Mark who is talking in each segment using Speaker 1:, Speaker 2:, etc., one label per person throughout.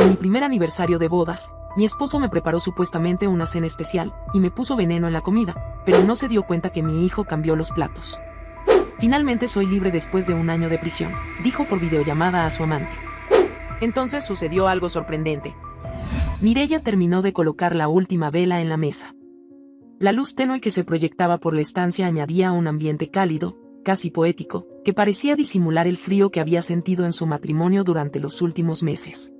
Speaker 1: En mi primer aniversario de bodas, mi esposo me preparó supuestamente una cena especial, y me puso veneno en la comida, pero no se dio cuenta que mi hijo cambió los platos. Finalmente soy libre después de 1 año de prisión, dijo por videollamada a su amante.
Speaker 2: Entonces sucedió algo sorprendente.
Speaker 1: Mireya terminó de colocar la última vela en la mesa. La luz tenue que se proyectaba por la estancia añadía un ambiente cálido, casi poético, que parecía disimular el frío que había sentido en su matrimonio durante los últimos meses.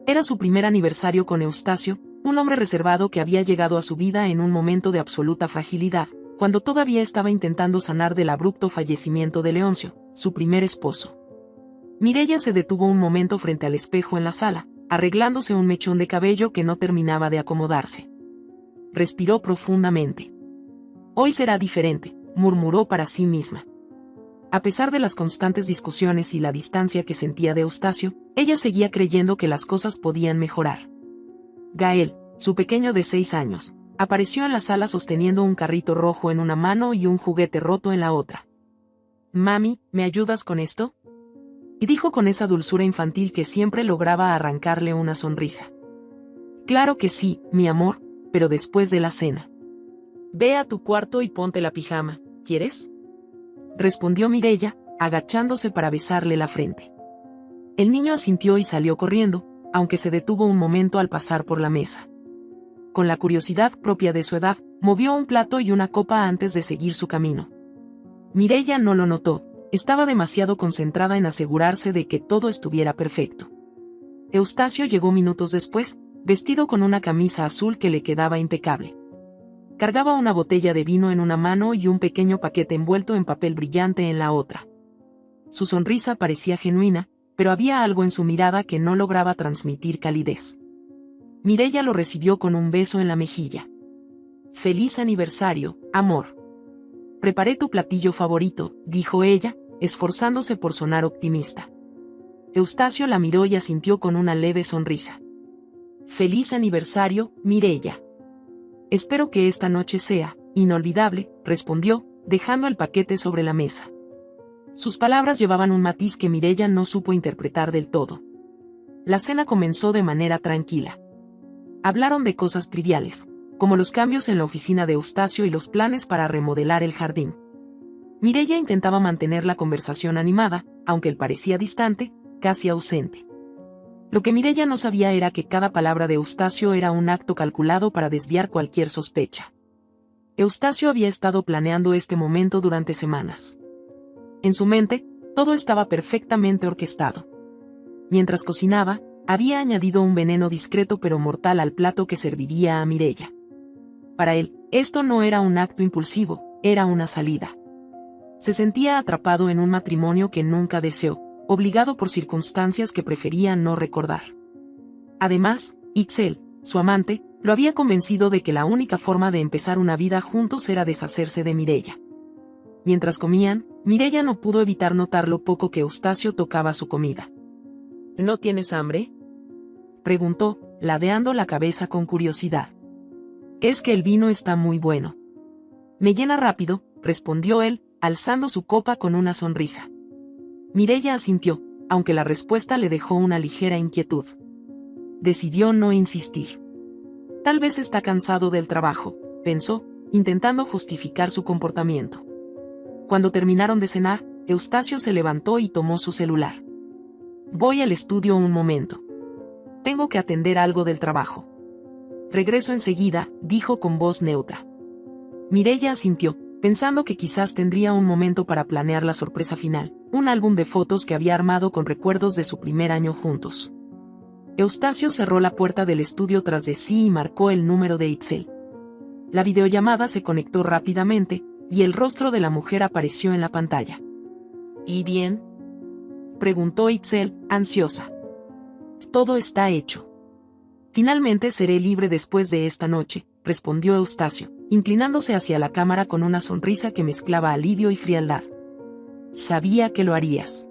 Speaker 1: Era su primer aniversario con Eustacio, un hombre reservado que había llegado a su vida en un momento de absoluta fragilidad, cuando todavía estaba intentando sanar del abrupto fallecimiento de Leoncio, su primer esposo. Mireya se detuvo un momento frente al espejo en la sala, arreglándose un mechón de cabello que no terminaba de acomodarse. Respiró profundamente. Hoy será diferente, murmuró para sí misma. A pesar de las constantes discusiones y la distancia que sentía de Eustacio, ella seguía creyendo que las cosas podían mejorar. Gael, su pequeño de 6 años, apareció en la sala sosteniendo un carrito rojo en una mano y un juguete roto en la otra. «Mami, ¿me ayudas con esto?», y dijo con esa dulzura infantil que siempre lograba arrancarle una sonrisa. «Claro que sí, mi amor, pero después de la cena».
Speaker 2: «Ve a tu cuarto y ponte la pijama, ¿quieres?»,
Speaker 1: respondió Mireya, agachándose para besarle la frente. El niño asintió y salió corriendo, aunque se detuvo un momento al pasar por la mesa. Con la curiosidad propia de su edad, movió un plato y una copa antes de seguir su camino. Mireya no lo notó, estaba demasiado concentrada en asegurarse de que todo estuviera perfecto. Eustacio llegó minutos después, vestido con una camisa azul que le quedaba impecable. Cargaba una botella de vino en una mano y un pequeño paquete envuelto en papel brillante en la otra. Su sonrisa parecía genuina, pero había algo en su mirada que no lograba transmitir calidez. Mireya lo recibió con un beso en la mejilla. «Feliz aniversario, amor. Preparé tu platillo favorito», dijo ella, esforzándose por sonar optimista. Eustacio la miró y asintió con una leve sonrisa. «Feliz aniversario, Mireya. Espero que esta noche sea inolvidable», respondió, dejando el paquete sobre la mesa. Sus palabras llevaban un matiz que Mireya no supo interpretar del todo. La cena comenzó de manera tranquila. Hablaron de cosas triviales, como los cambios en la oficina de Eustacio y los planes para remodelar el jardín. Mireya intentaba mantener la conversación animada, aunque él parecía distante, casi ausente. Lo que Mireya no sabía era que cada palabra de Eustacio era un acto calculado para desviar cualquier sospecha. Eustacio había estado planeando este momento durante semanas. En su mente, todo estaba perfectamente orquestado. Mientras cocinaba, había añadido un veneno discreto pero mortal al plato que serviría a Mireya. Para él, esto no era un acto impulsivo, era una salida. Se sentía atrapado en un matrimonio que nunca deseó, obligado por circunstancias que prefería no recordar. Además, Itzel, su amante, lo había convencido de que la única forma de empezar una vida juntos era deshacerse de Mireya. Mientras comían, Mireya no pudo evitar notar lo poco que Eustacio tocaba su comida.
Speaker 2: «¿No tienes hambre?»,
Speaker 1: preguntó, ladeando la cabeza con curiosidad. «Es que el vino está muy bueno. Me llena rápido», respondió él, alzando su copa con una sonrisa. Mireya asintió, aunque la respuesta le dejó una ligera inquietud. Decidió no insistir. Tal vez está cansado del trabajo, pensó, intentando justificar su comportamiento. Cuando terminaron de cenar, Eustacio se levantó y tomó su celular. «Voy al estudio un momento. Tengo que atender algo del trabajo. Regreso enseguida», dijo con voz neutra. Mireya asintió, pensando que quizás tendría un momento para planear la sorpresa final, un álbum de fotos que había armado con recuerdos de su primer año juntos. Eustacio cerró la puerta del estudio tras de sí y marcó el número de Itzel. La videollamada se conectó rápidamente, y el rostro de la mujer apareció en la pantalla.
Speaker 2: «¿Y bien?»,
Speaker 1: preguntó Itzel, ansiosa. «Todo está hecho. Finalmente seré libre después de esta noche», respondió Eustacio, inclinándose hacia la cámara con una sonrisa que mezclaba alivio y frialdad. «Sabía que lo harías».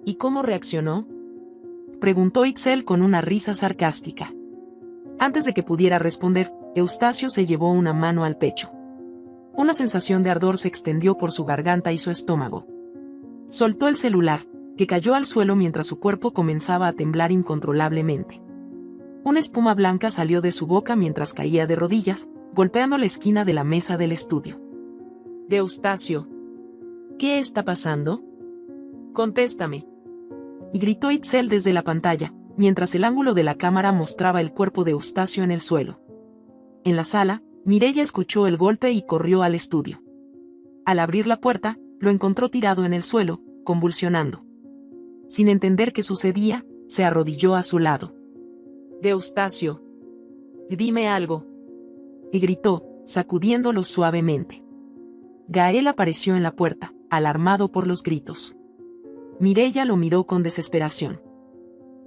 Speaker 2: «¿Y cómo reaccionó?»,
Speaker 1: preguntó Itzel con una risa sarcástica. Antes de que pudiera responder, Eustacio se llevó una mano al pecho. Una sensación de ardor se extendió por su garganta y su estómago. Soltó el celular, que cayó al suelo mientras su cuerpo comenzaba a temblar incontrolablemente. Una espuma blanca salió de su boca mientras caía de rodillas, golpeando la esquina de la mesa del estudio.
Speaker 2: De Eustacio. ¿Qué está pasando? Contéstame.
Speaker 1: Y gritó Itzel desde la pantalla, mientras el ángulo de la cámara mostraba el cuerpo de Eustacio en el suelo. En la sala, Mireya escuchó el golpe y corrió al estudio. Al abrir la puerta, lo encontró tirado en el suelo, convulsionando. Sin entender qué sucedía, se arrodilló a su lado.
Speaker 2: De Eustacio. Dime algo.
Speaker 1: Y gritó, sacudiéndolo suavemente. Gael apareció en la puerta, alarmado por los gritos. Mireya lo miró con desesperación.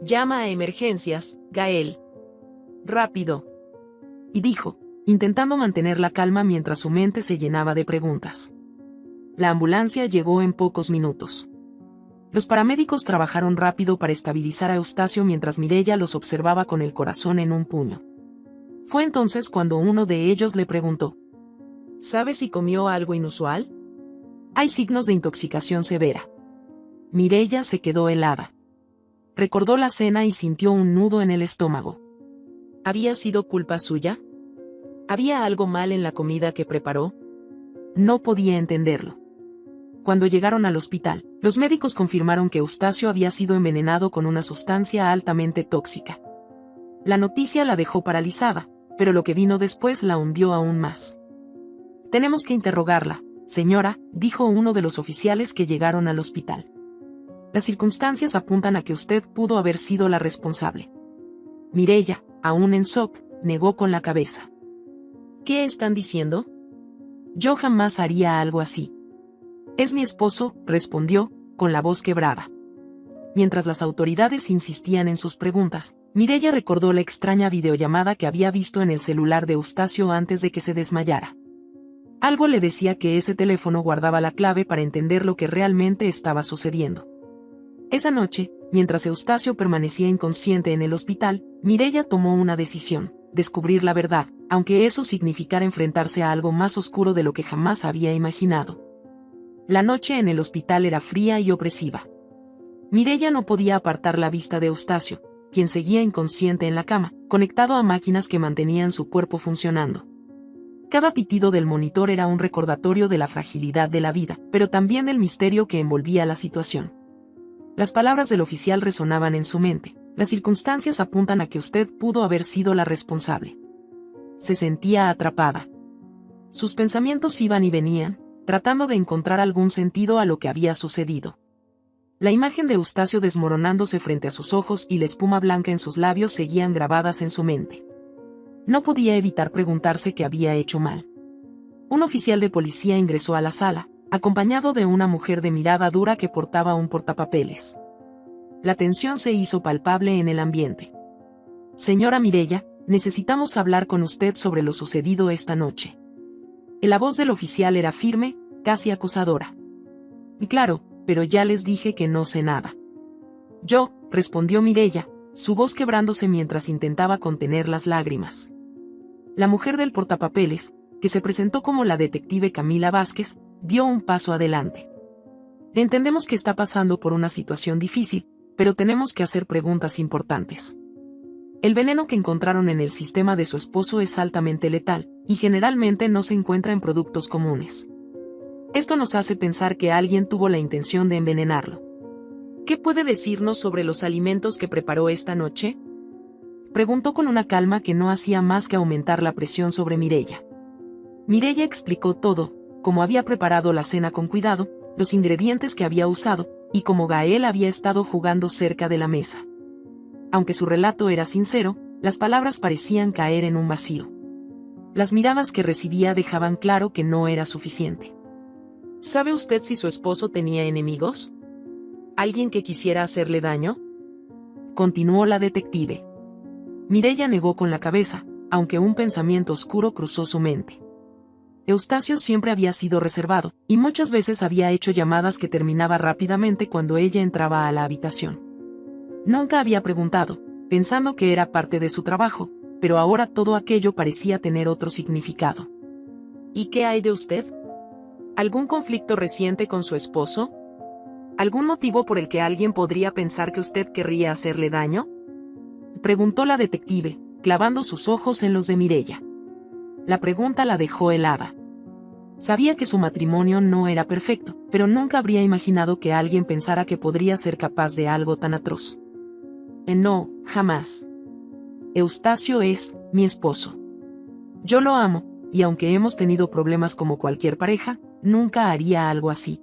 Speaker 2: Llama a emergencias, Gael. Rápido.
Speaker 1: Y dijo, intentando mantener la calma mientras su mente se llenaba de preguntas. La ambulancia llegó en pocos minutos. Los paramédicos trabajaron rápido para estabilizar a Eustacio mientras Mireya los observaba con el corazón en un puño. Fue entonces cuando uno de ellos le preguntó:
Speaker 2: ¿Sabes si comió algo inusual?
Speaker 1: Hay signos de intoxicación severa. Mireya se quedó helada. Recordó la cena y sintió un nudo en el estómago.
Speaker 2: ¿Había sido culpa suya? ¿Había algo mal en la comida que preparó?
Speaker 1: No podía entenderlo. Cuando llegaron al hospital, los médicos confirmaron que Eustacio había sido envenenado con una sustancia altamente tóxica. La noticia la dejó paralizada, pero lo que vino después la hundió aún más. Tenemos que interrogarla, señora, dijo uno de los oficiales que llegaron al hospital. Las circunstancias apuntan a que usted pudo haber sido la responsable. Mireya, aún en shock, negó con la cabeza.
Speaker 2: ¿Qué están diciendo?
Speaker 1: Yo jamás haría algo así. Es mi esposo, respondió, con la voz quebrada. Mientras las autoridades insistían en sus preguntas, Mireya recordó la extraña videollamada que había visto en el celular de Eustacio antes de que se desmayara. Algo le decía que ese teléfono guardaba la clave para entender lo que realmente estaba sucediendo. Esa noche, mientras Eustacio permanecía inconsciente en el hospital, Mireya tomó una decisión: descubrir la verdad, aunque eso significara enfrentarse a algo más oscuro de lo que jamás había imaginado. La noche en el hospital era fría y opresiva. Mireya no podía apartar la vista de Eustacio, quien seguía inconsciente en la cama, conectado a máquinas que mantenían su cuerpo funcionando. Cada pitido del monitor era un recordatorio de la fragilidad de la vida, pero también del misterio que envolvía la situación. Las palabras del oficial resonaban en su mente: las circunstancias apuntan a que usted pudo haber sido la responsable. Se sentía atrapada. Sus pensamientos iban y venían, tratando de encontrar algún sentido a lo que había sucedido. La imagen de Eustacio desmoronándose frente a sus ojos y la espuma blanca en sus labios seguían grabadas en su mente. No podía evitar preguntarse qué había hecho mal. Un oficial de policía ingresó a la sala, acompañado de una mujer de mirada dura que portaba un portapapeles. La tensión se hizo palpable en el ambiente. Señora Mireya, necesitamos hablar con usted sobre lo sucedido esta noche. La voz del oficial era firme, casi acusadora. Y claro, pero ya les dije que no sé nada. Yo, respondió Mireya, su voz quebrándose mientras intentaba contener las lágrimas. La mujer del portapapeles, que se presentó como la detective Camila Vázquez, dio un paso adelante. Entendemos que está pasando por una situación difícil, pero tenemos que hacer preguntas importantes. El veneno que encontraron en el sistema de su esposo es altamente letal, y generalmente no se encuentra en productos comunes. Esto nos hace pensar que alguien tuvo la intención de envenenarlo.
Speaker 2: ¿Qué puede decirnos sobre los alimentos que preparó esta noche?
Speaker 1: Preguntó con una calma que no hacía más que aumentar la presión sobre Mireya. Mireya explicó todo: cómo había preparado la cena con cuidado, los ingredientes que había usado, y cómo Gael había estado jugando cerca de la mesa. Aunque su relato era sincero, las palabras parecían caer en un vacío. Las miradas que recibía dejaban claro que no era suficiente.
Speaker 2: ¿Sabe usted si su esposo tenía enemigos? ¿Alguien que quisiera hacerle daño?
Speaker 1: Continuó la detective. Mireya negó con la cabeza, aunque un pensamiento oscuro cruzó su mente. Eustacio siempre había sido reservado, y muchas veces había hecho llamadas que terminaba rápidamente cuando ella entraba a la habitación. Nunca había preguntado, pensando que era parte de su trabajo, pero ahora todo aquello parecía tener otro significado.
Speaker 2: ¿Y qué hay de usted? ¿Algún conflicto reciente con su esposo? ¿Algún motivo por el que alguien podría pensar que usted querría hacerle daño? Preguntó la detective, clavando sus ojos en los de Mireya. La pregunta la dejó helada. Sabía que su matrimonio no era perfecto, pero nunca habría imaginado que alguien pensara que podría ser capaz de algo tan atroz. No, jamás. Eustacio es mi esposo. Yo lo amo, y aunque hemos tenido problemas como cualquier pareja, nunca haría algo así.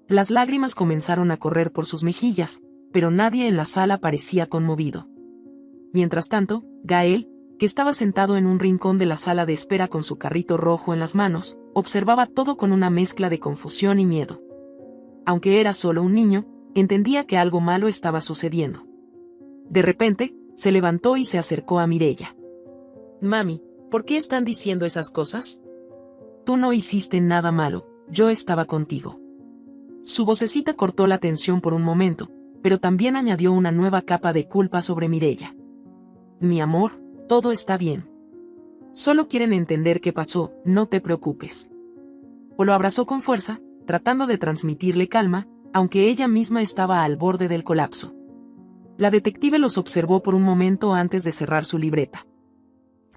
Speaker 2: Las lágrimas comenzaron a correr por sus mejillas, pero nadie en la sala parecía conmovido. Mientras tanto, Gael, que estaba sentado en un rincón de la sala de espera con su carrito rojo en las manos, observaba todo con una mezcla de confusión y miedo. Aunque era solo un niño, entendía que algo malo estaba sucediendo. De repente, se levantó y se acercó a Mireya. «Mami, ¿por qué están diciendo esas cosas?» «Tú no hiciste nada malo, yo estaba contigo». Su vocecita cortó la tensión por un momento, pero también añadió una nueva capa de culpa sobre Mireya. «Mi amor, todo está bien. Solo quieren entender qué pasó, no te preocupes». O lo abrazó con fuerza, tratando de transmitirle calma, aunque ella misma estaba al borde del colapso. La detective los observó por un momento antes de cerrar su libreta.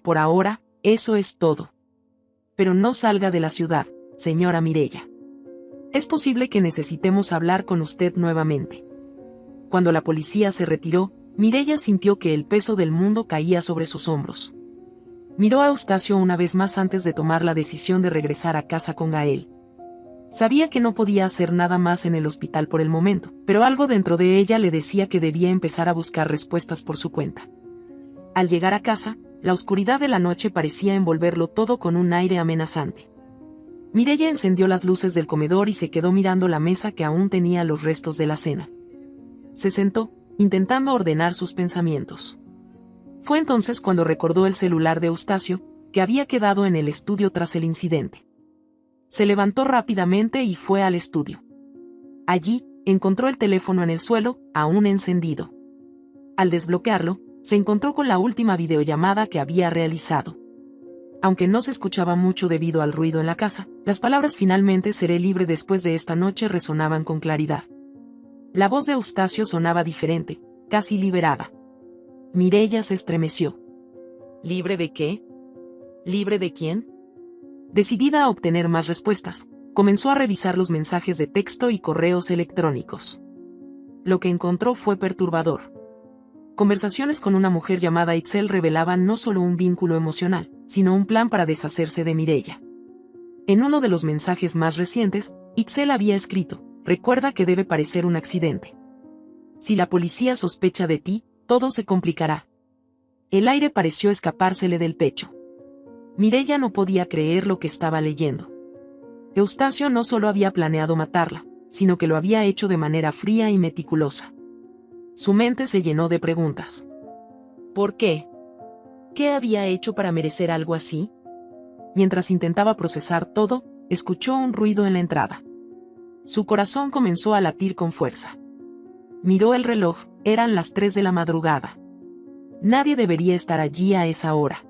Speaker 2: «Por ahora, eso es todo. Pero no salga de la ciudad, señora Mireya. Es posible que necesitemos hablar con usted nuevamente». Cuando la policía se retiró, Mireya sintió que el peso del mundo caía sobre sus hombros. Miró a Eustacio una vez más antes de tomar la decisión de regresar a casa con Gael. Sabía que no podía hacer nada más en el hospital por el momento, pero algo dentro de ella le decía que debía empezar a buscar respuestas por su cuenta. Al llegar a casa, la oscuridad de la noche parecía envolverlo todo con un aire amenazante. Mireya encendió las luces del comedor y se quedó mirando la mesa que aún tenía los restos de la cena. Se sentó, intentando ordenar sus pensamientos. Fue entonces cuando recordó el celular de Eustacio, que había quedado en el estudio tras el incidente. Se levantó rápidamente y fue al estudio. Allí, encontró el teléfono en el suelo, aún encendido. Al desbloquearlo, se encontró con la última videollamada que había realizado. Aunque no se escuchaba mucho debido al ruido en la casa, las palabras «finalmente seré libre después de esta noche» resonaban con claridad. La voz de Eustacio sonaba diferente, casi liberada. Mireya se estremeció. ¿Libre de qué? ¿Libre de quién? Decidida a obtener más respuestas, comenzó a revisar los mensajes de texto y correos electrónicos. Lo que encontró fue perturbador. Conversaciones con una mujer llamada Itzel revelaban no solo un vínculo emocional, sino un plan para deshacerse de Mireya. En uno de los mensajes más recientes, Itzel había escrito: «Recuerda que debe parecer un accidente. Si la policía sospecha de ti, todo se complicará». El aire pareció escapársele del pecho. Mireya no podía creer lo que estaba leyendo. Eustacio no solo había planeado matarla, sino que lo había hecho de manera fría y meticulosa. Su mente se llenó de preguntas. ¿Por qué? ¿Qué había hecho para merecer algo así? Mientras intentaba procesar todo, escuchó un ruido en la entrada. Su corazón comenzó a latir con fuerza. Miró el reloj, eran las 3 de la madrugada. Nadie debería estar allí a esa hora.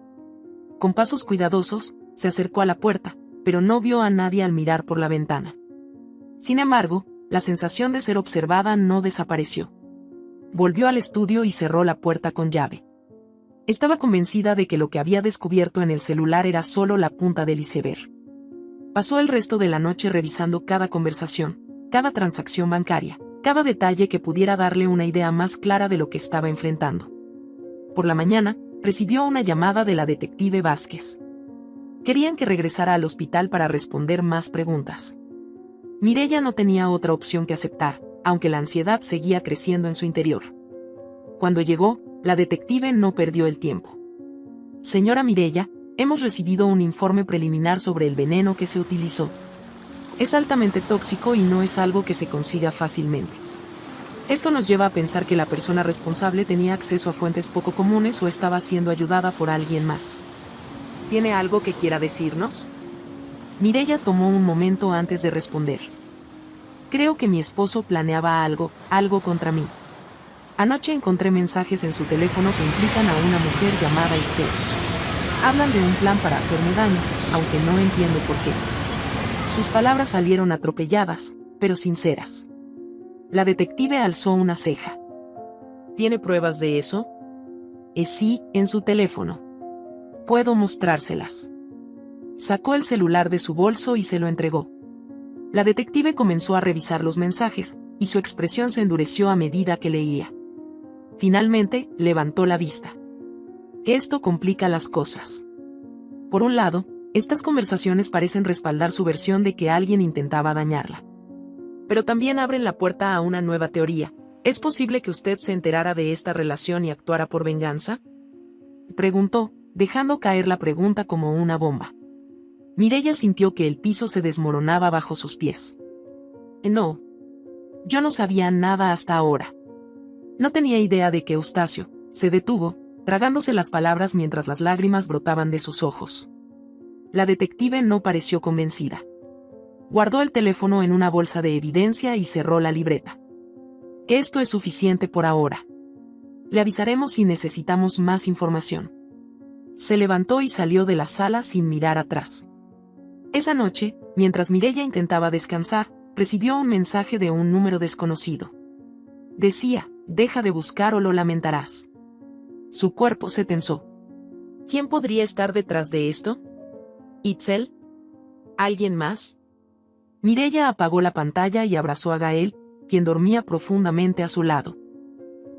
Speaker 2: Con pasos cuidadosos, se acercó a la puerta, pero no vio a nadie al mirar por la ventana. Sin embargo, la sensación de ser observada no desapareció. Volvió al estudio y cerró la puerta con llave. Estaba convencida de que lo que había descubierto en el celular era solo la punta del iceberg. Pasó el resto de la noche revisando cada conversación, cada transacción bancaria, cada detalle que pudiera darle una idea más clara de lo que estaba enfrentando. Por la mañana, recibió una llamada de la detective Vázquez. Querían que regresara al hospital para responder más preguntas. Mireya no tenía otra opción que aceptar, aunque la ansiedad seguía creciendo en su interior. Cuando llegó, la detective no perdió el tiempo. «Señora Mireya, hemos recibido un informe preliminar sobre el veneno que se utilizó. Es altamente tóxico y no es algo que se consiga fácilmente. Esto nos lleva a pensar que la persona responsable tenía acceso a fuentes poco comunes o estaba siendo ayudada por alguien más. ¿Tiene algo que quiera decirnos?» Mireya tomó un momento antes de responder. «Creo que mi esposo planeaba algo contra mí. Anoche encontré mensajes en su teléfono que implican a una mujer llamada Itzel. Hablan de un plan para hacerme daño, aunque no entiendo por qué». Sus palabras salieron atropelladas, pero sinceras.
Speaker 1: La detective alzó una ceja.
Speaker 2: ¿Tiene pruebas de eso?
Speaker 1: Sí, en su teléfono. Puedo mostrárselas. Sacó el celular de su bolso y se lo entregó. La detective comenzó a revisar los mensajes, y su expresión se endureció a medida que leía. Finalmente, levantó la vista. Esto complica las cosas. Por un lado, estas conversaciones parecen respaldar su versión de que alguien intentaba dañarla.
Speaker 2: Pero también abren la puerta a una nueva teoría. ¿Es posible que usted se enterara de esta relación y actuara por venganza?
Speaker 1: Preguntó, dejando caer la pregunta como una bomba. Mireya sintió que el piso se desmoronaba bajo sus pies.
Speaker 2: No.
Speaker 1: Yo no sabía nada hasta ahora. No tenía idea de que Eustacio. Se detuvo, tragándose las palabras mientras las lágrimas brotaban de sus ojos. La detective no pareció convencida. Guardó el teléfono en una bolsa de evidencia y cerró la libreta. Esto es suficiente por ahora. Le avisaremos si necesitamos más información. Se levantó y salió de la sala sin mirar atrás. Esa noche, mientras Mireya intentaba descansar, recibió un mensaje de un número desconocido. Decía, deja de buscar o lo lamentarás. Su cuerpo se tensó.
Speaker 2: ¿Quién podría estar detrás de esto? ¿Itzel? ¿Alguien más?
Speaker 1: Mireya apagó la pantalla y abrazó a Gael, quien dormía profundamente a su lado.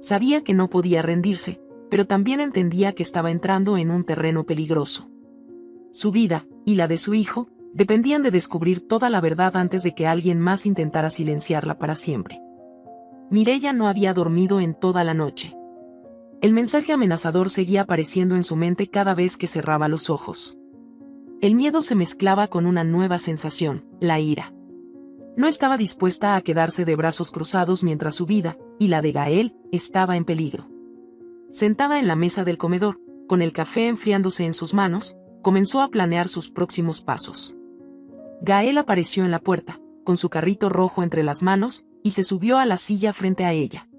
Speaker 1: Sabía que no podía rendirse, pero también entendía que estaba entrando en un terreno peligroso. Su vida, y la de su hijo, dependían de descubrir toda la verdad antes de que alguien más intentara silenciarla para siempre. Mireya no había dormido en toda la noche. El mensaje amenazador seguía apareciendo en su mente cada vez que cerraba los ojos. El miedo se mezclaba con una nueva sensación, la ira. No estaba dispuesta a quedarse de brazos cruzados mientras su vida, y la de Gael, estaba en peligro. Sentada en la mesa del comedor, con el café enfriándose en sus manos, comenzó a planear sus próximos pasos. Gael apareció en la puerta, con su carrito rojo entre las manos, y se subió a la silla frente a ella.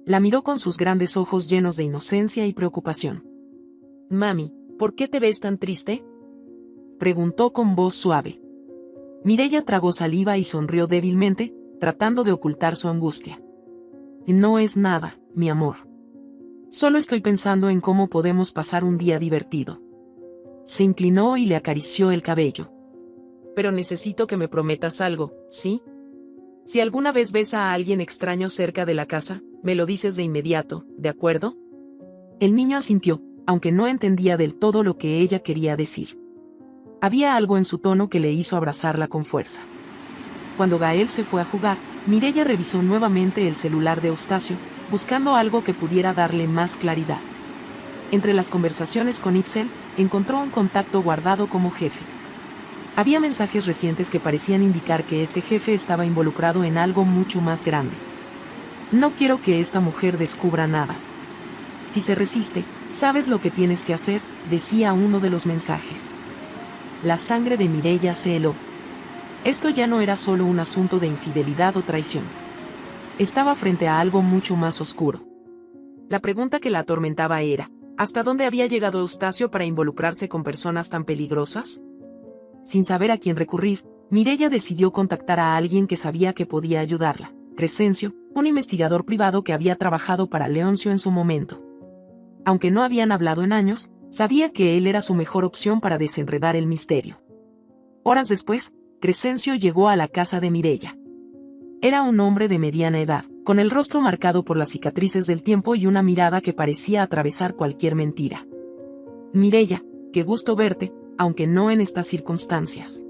Speaker 1: La miró con sus grandes ojos llenos de inocencia y preocupación.
Speaker 2: Mami, ¿por qué te ves tan triste?
Speaker 1: Preguntó con voz suave. Mireya tragó saliva y sonrió débilmente, tratando de ocultar su angustia. No es nada, mi amor. Solo estoy pensando en cómo podemos pasar un día divertido. Se inclinó y le acarició el cabello.
Speaker 2: Pero necesito que me prometas algo, ¿sí? Si alguna vez ves a alguien extraño cerca de la casa, me lo dices de inmediato, ¿de acuerdo?
Speaker 1: El niño asintió, aunque no entendía del todo lo que ella quería decir. Había algo en su tono que le hizo abrazarla con fuerza. Cuando Gael se fue a jugar, Mireya revisó nuevamente el celular de Eustacio, buscando algo que pudiera darle más claridad. Entre las conversaciones con Itzel, encontró un contacto guardado como jefe. Había mensajes recientes que parecían indicar que este jefe estaba involucrado en algo mucho más grande. No quiero que esta mujer descubra nada. Si se resiste, sabes lo que tienes que hacer, decía uno de los mensajes. La sangre de Mireya se heló. Esto ya no era solo un asunto de infidelidad o traición. Estaba frente a algo mucho más oscuro.
Speaker 2: La pregunta que la atormentaba era, ¿hasta dónde había llegado Eustacio para involucrarse con personas tan peligrosas?
Speaker 1: Sin saber a quién recurrir, Mireya decidió contactar a alguien que sabía que podía ayudarla, Crescencio, un investigador privado que había trabajado para Leoncio en su momento. Aunque no habían hablado en años, sabía que él era su mejor opción para desenredar el misterio. Horas después, Crescencio llegó a la casa de Mireya. Era un hombre de mediana edad, con el rostro marcado por las cicatrices del tiempo y una mirada que parecía atravesar cualquier mentira. Mireya, qué gusto verte, aunque no en estas circunstancias.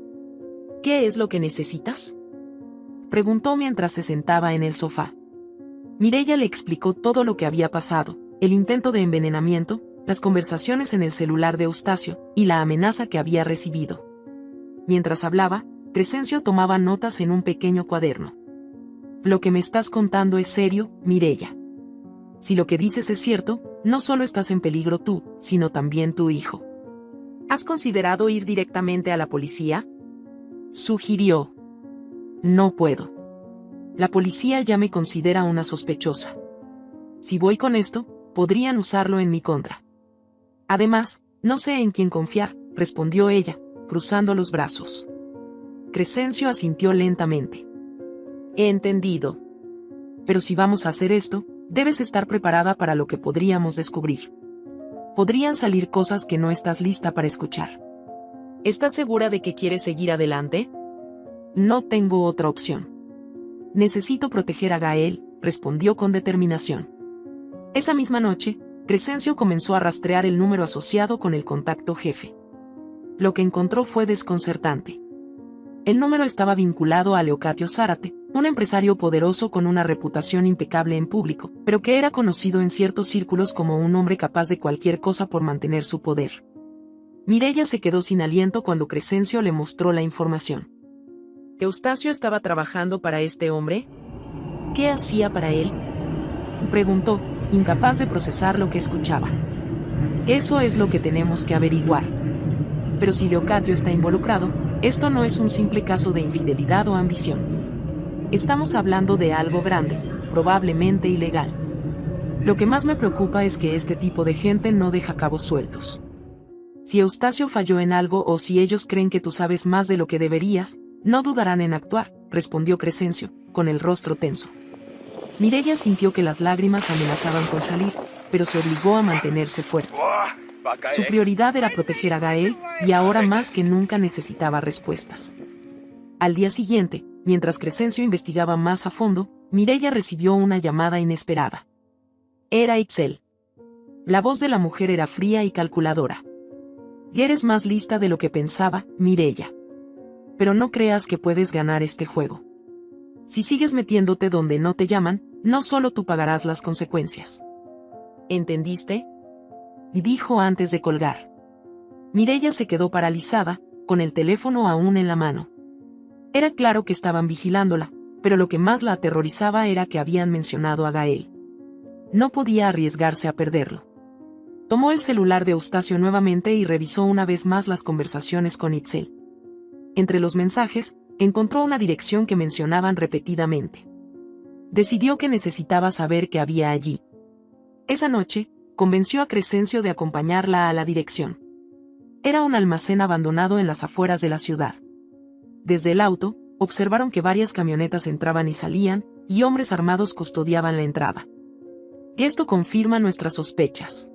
Speaker 2: ¿Qué es lo que necesitas?
Speaker 1: Preguntó mientras se sentaba en el sofá. Mireya le explicó todo lo que había pasado, el intento de envenenamiento, las conversaciones en el celular de Eustacio, y la amenaza que había recibido. Mientras hablaba, Crescencio tomaba notas en un pequeño cuaderno. Lo que me estás contando es serio, Mireya. Si lo que dices es cierto, no solo estás en peligro tú, sino también tu hijo.
Speaker 2: ¿Has considerado ir directamente a la policía?
Speaker 1: Sugirió. No puedo. La policía ya me considera una sospechosa. Si voy con esto, podrían usarlo en mi contra. Además, no sé en quién confiar, respondió ella, cruzando los brazos. Crescencio asintió lentamente.
Speaker 2: He entendido.
Speaker 1: Pero si vamos a hacer esto, debes estar preparada para lo que podríamos descubrir. Podrían salir cosas que no estás lista para escuchar.
Speaker 2: ¿Estás segura de que quieres seguir adelante?
Speaker 1: No tengo otra opción. Necesito proteger a Gael, respondió con determinación. Esa misma noche, Crescencio comenzó a rastrear el número asociado con el contacto jefe. Lo que encontró fue desconcertante. El número estaba vinculado a Leocadio Zárate, un empresario poderoso con una reputación impecable en público, pero que era conocido en ciertos círculos como un hombre capaz de cualquier cosa por mantener su poder. Mireya se quedó sin aliento cuando Crescencio le mostró la información.
Speaker 2: ¿Eustacio estaba trabajando para este hombre? ¿Qué hacía para él?,
Speaker 1: preguntó, incapaz de procesar lo que escuchaba. Eso es lo que tenemos que averiguar. Pero si Leocadio está involucrado, esto no es un simple caso de infidelidad o ambición. Estamos hablando de algo grande, probablemente ilegal. Lo que más me preocupa es que este tipo de gente no deja cabos sueltos. Si Eustacio falló en algo o si ellos creen que tú sabes más de lo que deberías, no dudarán en actuar, respondió Crescencio, con el rostro tenso. Mireya sintió que las lágrimas amenazaban con salir, pero se obligó a mantenerse fuerte. Su prioridad era proteger a Gael, y ahora más que nunca necesitaba respuestas. Al día siguiente, mientras Crescencio investigaba más a fondo, Mireya recibió una llamada inesperada. Era Itzel. La voz de la mujer era fría y calculadora. Eres más lista de lo que pensaba, Mireya. Pero no creas que puedes ganar este juego. Si sigues metiéndote donde no te llaman, no solo tú pagarás las consecuencias.
Speaker 2: ¿Entendiste?,
Speaker 1: dijo antes de colgar. Mireya se quedó paralizada, con el teléfono aún en la mano. Era claro que estaban vigilándola, pero lo que más la aterrorizaba era que habían mencionado a Gael. No podía arriesgarse a perderlo. Tomó el celular de Eustacio nuevamente y revisó una vez más las conversaciones con Itzel. Entre los mensajes, encontró una dirección que mencionaban repetidamente. Decidió que necesitaba saber qué había allí. Esa noche, convenció a Crescencio de acompañarla a la dirección. Era un almacén abandonado en las afueras de la ciudad. Desde el auto, observaron que varias camionetas entraban y salían, y hombres armados custodiaban la entrada. Esto confirma nuestras sospechas.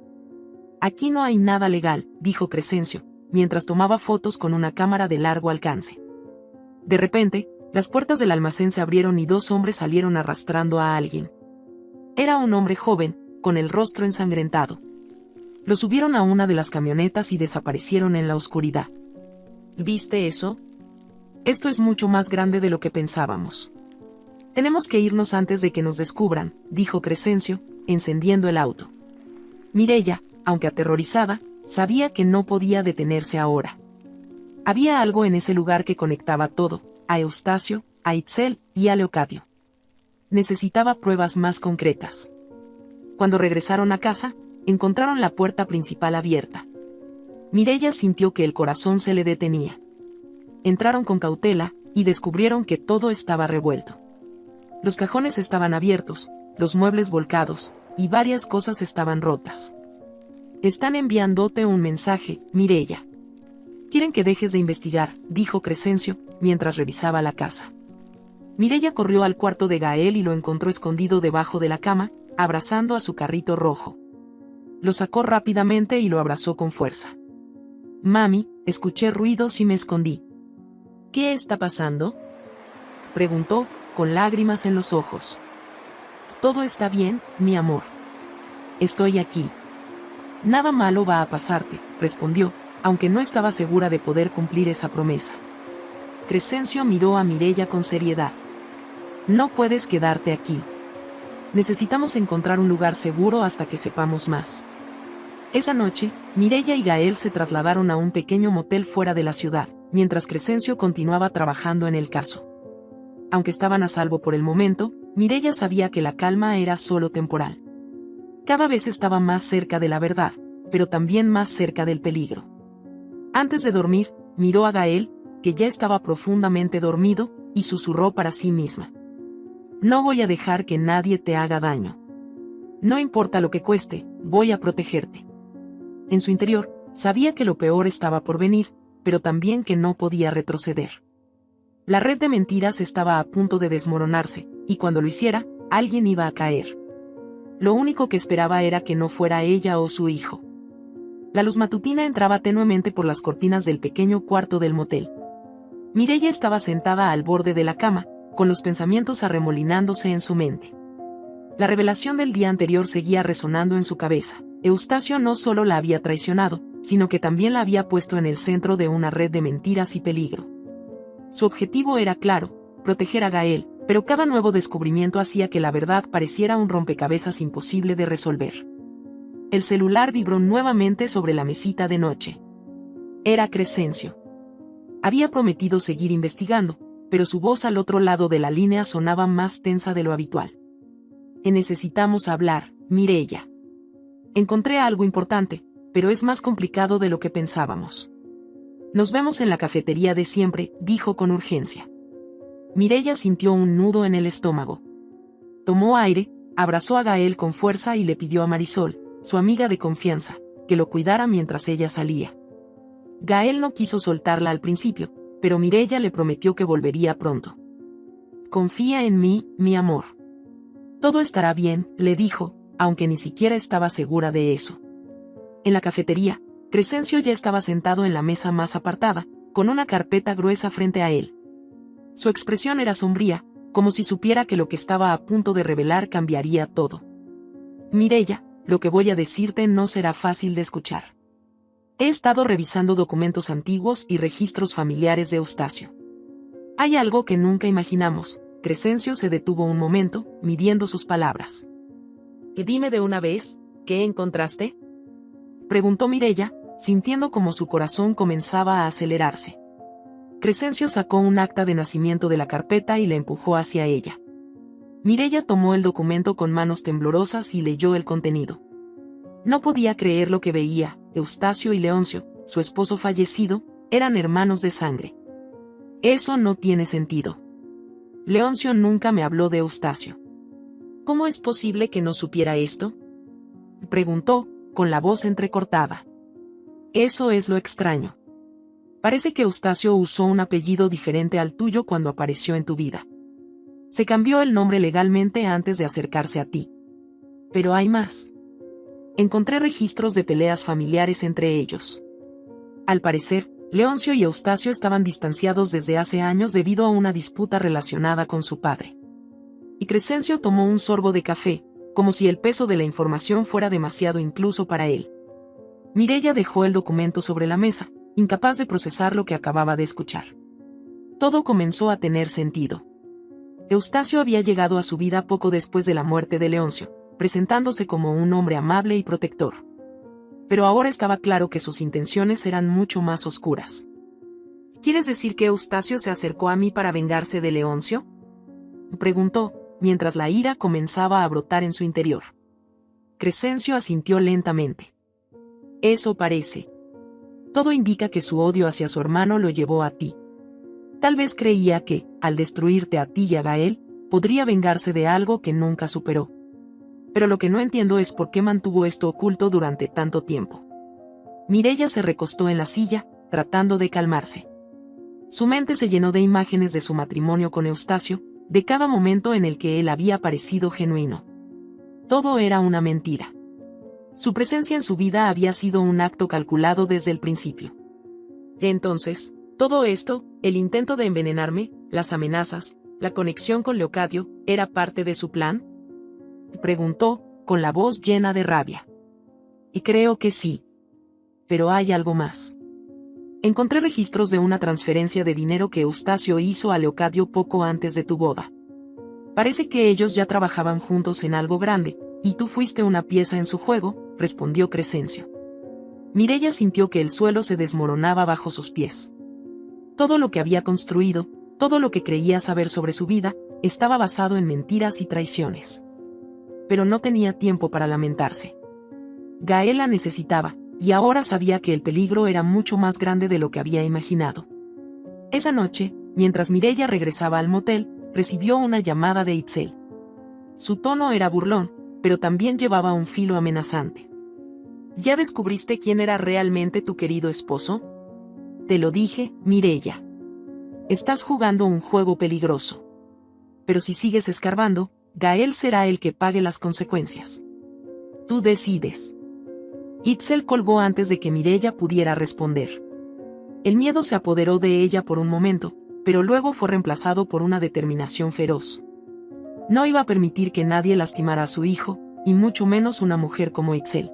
Speaker 1: Aquí no hay nada legal, dijo Crescencio, mientras tomaba fotos con una cámara de largo alcance. De repente, las puertas del almacén se abrieron y dos hombres salieron arrastrando a alguien. Era un hombre joven, con el rostro ensangrentado. Lo subieron a una de las camionetas y desaparecieron en la oscuridad.
Speaker 2: ¿Viste eso?
Speaker 1: Esto es mucho más grande de lo que pensábamos. Tenemos que irnos antes de que nos descubran, dijo Crescencio, encendiendo el auto. Mireya, aunque aterrorizada, sabía que no podía detenerse ahora. Había algo en ese lugar que conectaba todo, a Eustacio, a Itzel y a Leocadio. Necesitaba pruebas más concretas. Cuando regresaron a casa, encontraron la puerta principal abierta. Mireya sintió que el corazón se le detenía. Entraron con cautela, y descubrieron que todo estaba revuelto. Los cajones estaban abiertos, los muebles volcados, y varias cosas estaban rotas. Están enviándote un mensaje, Mireya. Quieren que dejes de investigar, dijo Crescencio, mientras revisaba la casa. Mireya corrió al cuarto de Gael y lo encontró escondido debajo de la cama, abrazando a su carrito rojo. Lo sacó rápidamente y lo abrazó con fuerza. Mami, escuché ruidos y me escondí.
Speaker 2: ¿Qué está pasando?,
Speaker 1: preguntó, con lágrimas en los ojos. Todo está bien, mi amor. Estoy aquí. Nada malo va a pasarte, respondió, aunque no estaba segura de poder cumplir esa promesa. Crescencio miró a Mireya con seriedad. No puedes quedarte aquí. Necesitamos encontrar un lugar seguro hasta que sepamos más. Esa noche, Mireya y Gael se trasladaron a un pequeño motel fuera de la ciudad, mientras Crescencio continuaba trabajando en el caso. Aunque estaban a salvo por el momento, Mireya sabía que la calma era solo temporal. Cada vez estaba más cerca de la verdad, pero también más cerca del peligro. Antes de dormir, miró a Gael, que ya estaba profundamente dormido, y susurró para sí misma. No voy a dejar que nadie te haga daño. No importa lo que cueste, voy a protegerte. En su interior, sabía que lo peor estaba por venir, pero también que no podía retroceder. La red de mentiras estaba a punto de desmoronarse, y cuando lo hiciera, alguien iba a caer. Lo único que esperaba era que no fuera ella o su hijo. La luz matutina entraba tenuemente por las cortinas del pequeño cuarto del motel. Mireya estaba sentada al borde de la cama, con los pensamientos arremolinándose en su mente. La revelación del día anterior seguía resonando en su cabeza. Eustacio no solo la había traicionado, sino que también la había puesto en el centro de una red de mentiras y peligro. Su objetivo era claro, proteger a Gael, pero cada nuevo descubrimiento hacía que la verdad pareciera un rompecabezas imposible de resolver. El celular vibró nuevamente sobre la mesita de noche. Era Crescencio. Había prometido seguir investigando, pero su voz al otro lado de la línea sonaba más tensa de lo habitual. Necesitamos hablar, Mireya. Encontré algo importante, pero es más complicado de lo que pensábamos. Nos vemos en la cafetería de siempre, dijo con urgencia. Mireya sintió un nudo en el estómago. Tomó aire, abrazó a Gael con fuerza y le pidió a Marisol, su amiga de confianza, que lo cuidara mientras ella salía. Gael no quiso soltarla al principio, pero Mireya le prometió que volvería pronto. Confía en mí, mi amor. Todo estará bien, le dijo, aunque ni siquiera estaba segura de eso. En la cafetería, Crescencio ya estaba sentado en la mesa más apartada, con una carpeta gruesa frente a él. Su expresión era sombría, como si supiera que lo que estaba a punto de revelar cambiaría todo. Mireya, lo que voy a decirte no será fácil de escuchar. He estado revisando documentos antiguos y registros familiares de Eustacio. Hay algo que nunca imaginamos. Crescencio se detuvo un momento, midiendo sus palabras. Dime de una vez, ¿qué encontraste? Preguntó Mireya, sintiendo como su corazón comenzaba a acelerarse. Crescencio sacó un acta de nacimiento de la carpeta y la empujó hacia ella. Mireya tomó el documento con manos temblorosas y leyó el contenido. No podía creer lo que veía. Eustacio y Leoncio, su esposo fallecido, eran hermanos de sangre. Eso no tiene sentido. Leoncio nunca me habló de Eustacio. ¿Cómo es posible que no supiera esto? Preguntó, con la voz entrecortada. Eso es lo extraño. Parece que Eustacio usó un apellido diferente al tuyo cuando apareció en tu vida. Se cambió el nombre legalmente antes de acercarse a ti. Pero hay más. Encontré registros de peleas familiares entre ellos. Al parecer, Leoncio y Eustacio estaban distanciados desde hace años debido a una disputa relacionada con su padre. Y Crescencio tomó un sorbo de café, como si el peso de la información fuera demasiado incluso para él. Mireya dejó el documento sobre la mesa, incapaz de procesar lo que acababa de escuchar. Todo comenzó a tener sentido. Eustacio había llegado a su vida poco después de la muerte de Leoncio, presentándose como un hombre amable y protector. Pero ahora estaba claro que sus intenciones eran mucho más oscuras. ¿Quieres decir que Eustacio se acercó a mí para vengarse de Leoncio? Preguntó, mientras la ira comenzaba a brotar en su interior. Crescencio asintió lentamente. Eso parece. Todo indica que su odio hacia su hermano lo llevó a ti. Tal vez creía que, al destruirte a ti y a Gael, podría vengarse de algo que nunca superó. Pero lo que no entiendo es por qué mantuvo esto oculto durante tanto tiempo. Mireya se recostó en la silla, tratando de calmarse. Su mente se llenó de imágenes de su matrimonio con Eustacio, de cada momento en el que él había parecido genuino. Todo era una mentira. Su presencia en su vida había sido un acto calculado desde el principio. Entonces, todo esto, el intento de envenenarme, las amenazas, la conexión con Leocadio, ¿era parte de su plan? Preguntó, con la voz llena de rabia. Y creo que sí. Pero hay algo más. Encontré registros de una transferencia de dinero que Eustacio hizo a Leocadio poco antes de tu boda. Parece que ellos ya trabajaban juntos en algo grande, y tú fuiste una pieza en su juego, respondió Crescencio. Mireya sintió que el suelo se desmoronaba bajo sus pies. Todo lo que había construido, todo lo que creía saber sobre su vida, estaba basado en mentiras y traiciones. Pero no tenía tiempo para lamentarse. Gael la necesitaba, y ahora sabía que el peligro era mucho más grande de lo que había imaginado. Esa noche, mientras Mireya regresaba al motel, recibió una llamada de Itzel. Su tono era burlón, pero también llevaba un filo amenazante. ¿Ya descubriste quién era realmente tu querido esposo? Te lo dije, Mireya. Estás jugando un juego peligroso. Pero si sigues escarbando, Gael será el que pague las consecuencias. Tú decides. Itzel colgó antes de que Mireya pudiera responder. El miedo se apoderó de ella por un momento, pero luego fue reemplazado por una determinación feroz. No iba a permitir que nadie lastimara a su hijo, y mucho menos una mujer como Itzel.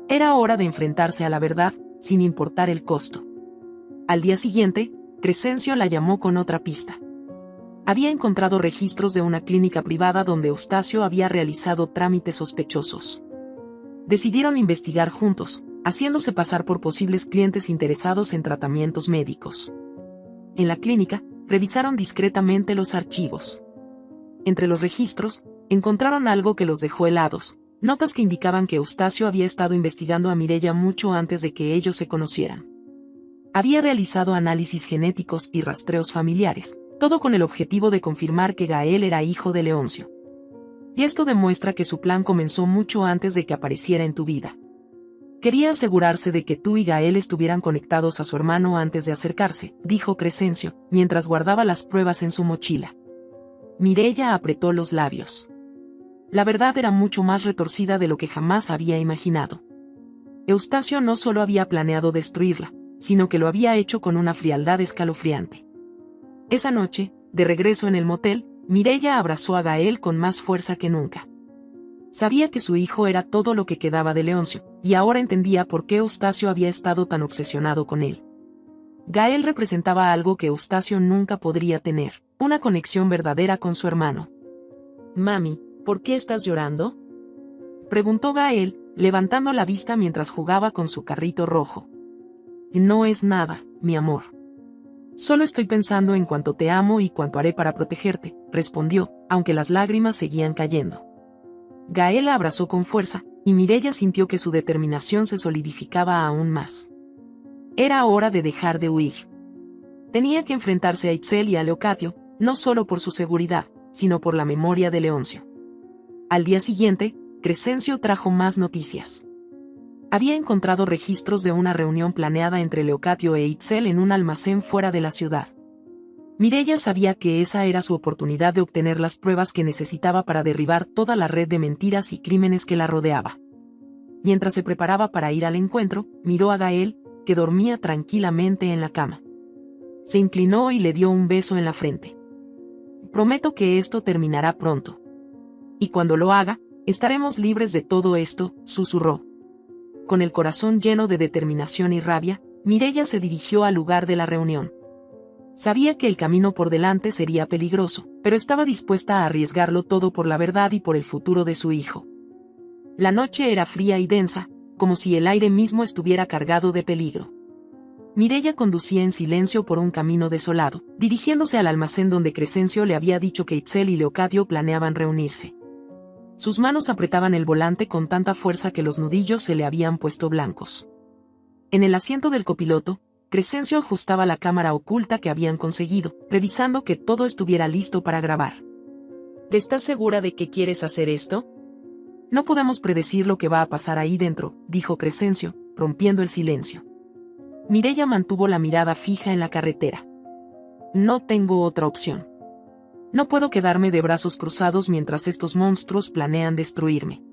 Speaker 1: Era hora de enfrentarse a la verdad, sin importar el costo. Al día siguiente, Crescencio la llamó con otra pista. Había encontrado registros de una clínica privada donde Eustacio había realizado trámites sospechosos. Decidieron investigar juntos, haciéndose pasar por posibles clientes interesados en tratamientos médicos. En la clínica, revisaron discretamente los archivos. Entre los registros, encontraron algo que los dejó helados, notas que indicaban que Eustacio había estado investigando a Mireya mucho antes de que ellos se conocieran. Había realizado análisis genéticos y rastreos familiares, todo con el objetivo de confirmar que Gael era hijo de Leoncio. Y esto demuestra que su plan comenzó mucho antes de que apareciera en tu vida. Quería asegurarse de que tú y Gael estuvieran conectados a su hermano antes de acercarse, dijo Crescencio, mientras guardaba las pruebas en su mochila. Mireya apretó los labios. La verdad era mucho más retorcida de lo que jamás había imaginado. Eustacio no solo había planeado destruirla, sino que lo había hecho con una frialdad escalofriante. Esa noche, de regreso en el motel, Mireya abrazó a Gael con más fuerza que nunca. Sabía que su hijo era todo lo que quedaba de Leoncio, y ahora entendía por qué Eustacio había estado tan obsesionado con él. Gael representaba algo que Eustacio nunca podría tener, una conexión verdadera con su hermano. «Mami, ¿por qué estás llorando?», preguntó Gael, levantando la vista mientras jugaba con su carrito rojo. «No es nada, mi amor. Solo estoy pensando en cuánto te amo y cuánto haré para protegerte», respondió, aunque las lágrimas seguían cayendo. Gael la abrazó con fuerza, y Mireya sintió que su determinación se solidificaba aún más. Era hora de dejar de huir. Tenía que enfrentarse a Itzel y a Leocadio, no solo por su seguridad, sino por la memoria de Leoncio. Al día siguiente, Crescencio trajo más noticias. Había encontrado registros de una reunión planeada entre Leocadio e Itzel en un almacén fuera de la ciudad. Mireya sabía que esa era su oportunidad de obtener las pruebas que necesitaba para derribar toda la red de mentiras y crímenes que la rodeaba. Mientras se preparaba para ir al encuentro, miró a Gael, que dormía tranquilamente en la cama. Se inclinó y le dio un beso en la frente. «Prometo que esto terminará pronto. Y cuando lo haga, estaremos libres de todo esto», susurró. Con el corazón lleno de determinación y rabia, Mireya se dirigió al lugar de la reunión. Sabía que el camino por delante sería peligroso, pero estaba dispuesta a arriesgarlo todo por la verdad y por el futuro de su hijo. La noche era fría y densa, como si el aire mismo estuviera cargado de peligro. Mireya conducía en silencio por un camino desolado, dirigiéndose al almacén donde Crescencio le había dicho que Itzel y Leocadio planeaban reunirse. Sus manos apretaban el volante con tanta fuerza que los nudillos se le habían puesto blancos. En el asiento del copiloto, Crescencio ajustaba la cámara oculta que habían conseguido, revisando que todo estuviera listo para grabar. «¿Estás segura de que quieres hacer esto?». «No podemos predecir lo que va a pasar ahí dentro», dijo Crescencio, rompiendo el silencio. Mireya mantuvo la mirada fija en la carretera. «No tengo otra opción. No puedo quedarme de brazos cruzados mientras estos monstruos planean destruirme.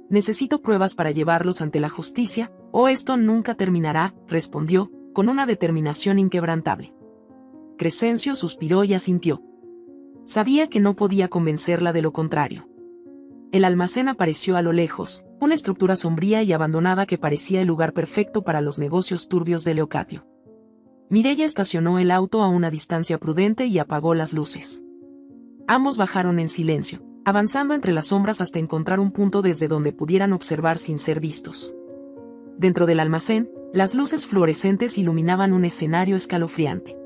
Speaker 1: Necesito pruebas para llevarlos ante la justicia, o esto nunca terminará», respondió, con una determinación inquebrantable. Crescencio suspiró y asintió. Sabía que no podía convencerla de lo contrario. El almacén apareció a lo lejos, una estructura sombría y abandonada que parecía el lugar perfecto para los negocios turbios de Leocadio. Mireya estacionó el auto a una distancia prudente y apagó las luces. Ambos bajaron en silencio, avanzando entre las sombras hasta encontrar un punto desde donde pudieran observar sin ser vistos. Dentro del almacén, las luces fluorescentes iluminaban un escenario escalofriante.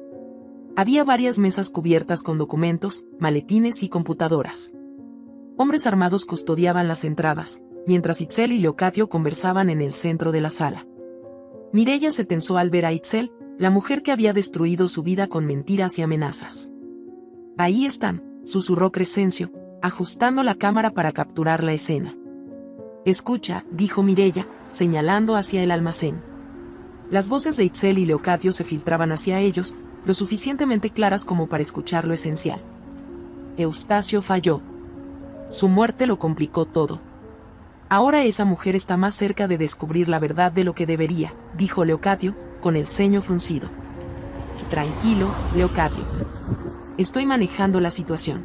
Speaker 1: Había varias mesas cubiertas con documentos, maletines y computadoras. Hombres armados custodiaban las entradas, mientras Itzel y Leocadio conversaban en el centro de la sala. Mireya se tensó al ver a Itzel, la mujer que había destruido su vida con mentiras y amenazas. «Ahí están», susurró Crescencio, ajustando la cámara para capturar la escena. «Escucha», dijo Mireya, señalando hacia el almacén. Las voces de Itzel y Leocadio se filtraban hacia ellos, lo suficientemente claras como para escuchar lo esencial. «Eustacio falló. Su muerte lo complicó todo. Ahora esa mujer está más cerca de descubrir la verdad de lo que debería, dijo Leocadio, con el ceño fruncido. Tranquilo, Leocadio. Estoy manejando la situación.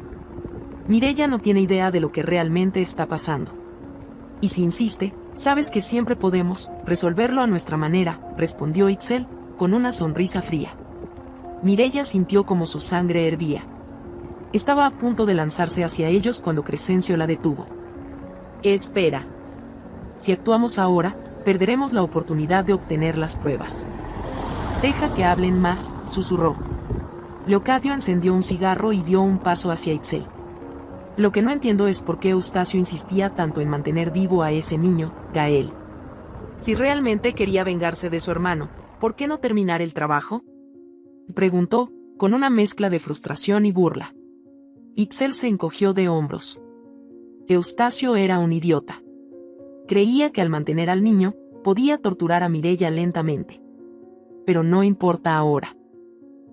Speaker 1: Mireya no tiene idea de lo que realmente está pasando. Y si insiste, sabes que siempre podemos resolverlo a nuestra manera, respondió Itzel, con una sonrisa fría. Mireya sintió como su sangre hervía. Estaba a punto de lanzarse hacia ellos cuando Crescencio la detuvo. Espera. Si actuamos ahora, perderemos la oportunidad de obtener las pruebas. Deja que hablen más, susurró. Leocadio encendió un cigarro y dio un paso hacia Itzel. Lo que no entiendo es por qué Eustacio insistía tanto en mantener vivo a ese niño, Gael. Si realmente quería vengarse de su hermano, ¿por qué no terminar el trabajo? Preguntó, con una mezcla de frustración y burla. Itzel se encogió de hombros. Eustacio era un idiota. Creía que al mantener al niño, podía torturar a Mireya lentamente. Pero no importa ahora.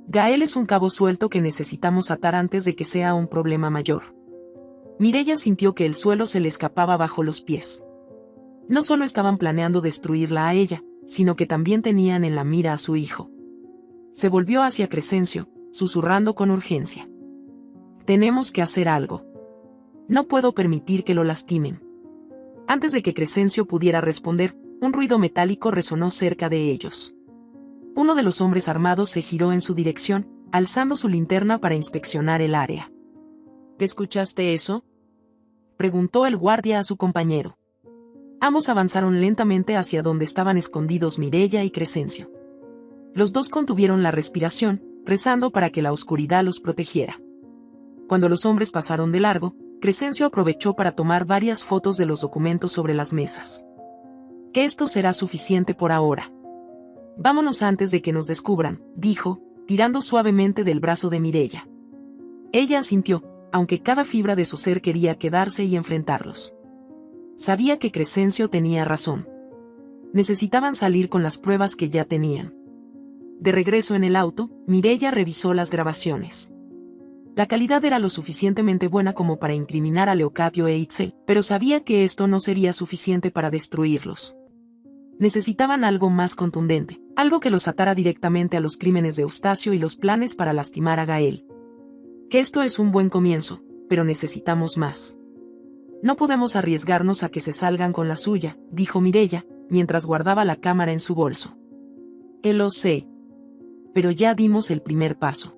Speaker 1: Gael es un cabo suelto que necesitamos atar antes de que sea un problema mayor. Mireya sintió que el suelo se le escapaba bajo los pies. No solo estaban planeando destruirla a ella, sino que también tenían en la mira a su hijo. Se volvió hacia Crescencio, susurrando con urgencia. Tenemos que hacer algo. No puedo permitir que lo lastimen. Antes de que Crescencio pudiera responder, un ruido metálico resonó cerca de ellos. Uno de los hombres armados se giró en su dirección, alzando su linterna para inspeccionar el área. ¿Escuchaste eso?, preguntó el guardia a su compañero. Ambos avanzaron lentamente hacia donde estaban escondidos Mireya y Crescencio. Los dos contuvieron la respiración, rezando para que la oscuridad los protegiera. Cuando los hombres pasaron de largo, Crescencio aprovechó para tomar varias fotos de los documentos sobre las mesas. Que esto será suficiente por ahora. Vámonos antes de que nos descubran, dijo, tirando suavemente del brazo de Mireya. Ella asintió, aunque cada fibra de su ser quería quedarse y enfrentarlos. Sabía que Crescencio tenía razón. Necesitaban salir con las pruebas que ya tenían. De regreso en el auto, Mireya revisó las grabaciones. La calidad era lo suficientemente buena como para incriminar a Leocadio e Itzel, pero sabía que esto no sería suficiente para destruirlos. Necesitaban algo más contundente, algo que los atara directamente a los crímenes de Eustacio y los planes para lastimar a Gael. Que esto es un buen comienzo, pero necesitamos más. No podemos arriesgarnos a que se salgan con la suya, dijo Mireya, mientras guardaba la cámara en su bolso. Lo sé. Pero ya dimos el primer paso.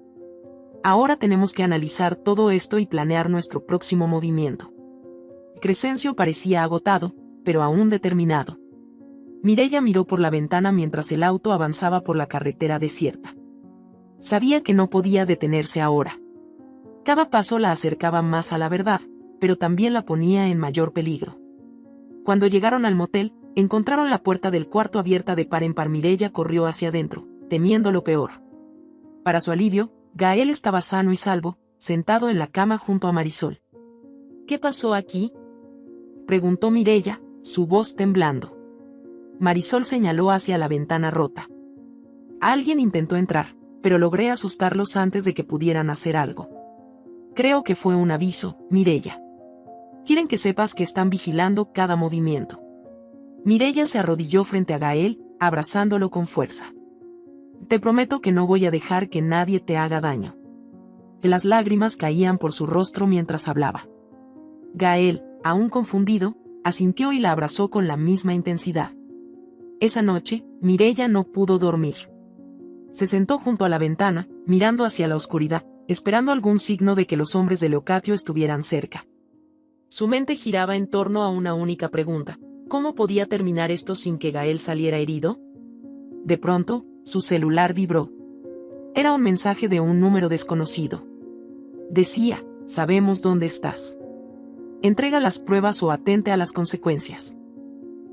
Speaker 1: Ahora tenemos que analizar todo esto y planear nuestro próximo movimiento. Crescencio parecía agotado, pero aún determinado. Mireya miró por la ventana mientras el auto avanzaba por la carretera desierta. Sabía que no podía detenerse ahora. Cada paso la acercaba más a la verdad, pero también la ponía en mayor peligro. Cuando llegaron al motel, encontraron la puerta del cuarto abierta de par en par. Mireya corrió hacia adentro, temiendo lo peor. Para su alivio, Gael estaba sano y salvo, sentado en la cama junto a Marisol. ¿Qué pasó aquí?, preguntó Mireya, su voz temblando. Marisol señaló hacia la ventana rota. Alguien intentó entrar, pero logré asustarlos antes de que pudieran hacer algo. Creo que fue un aviso, Mireya. Quieren que sepas que están vigilando cada movimiento. Mireya se arrodilló frente a Gael, abrazándolo con fuerza. Te prometo que no voy a dejar que nadie te haga daño. Las lágrimas caían por su rostro mientras hablaba. Gael, aún confundido, asintió y la abrazó con la misma intensidad. Esa noche, Mireya no pudo dormir. Se sentó junto a la ventana, mirando hacia la oscuridad, esperando algún signo de que los hombres de Leocadio estuvieran cerca. Su mente giraba en torno a una única pregunta: ¿cómo podía terminar esto sin que Gael saliera herido? De pronto, su celular vibró. Era un mensaje de un número desconocido. Decía: sabemos dónde estás. Entrega las pruebas o atente a las consecuencias.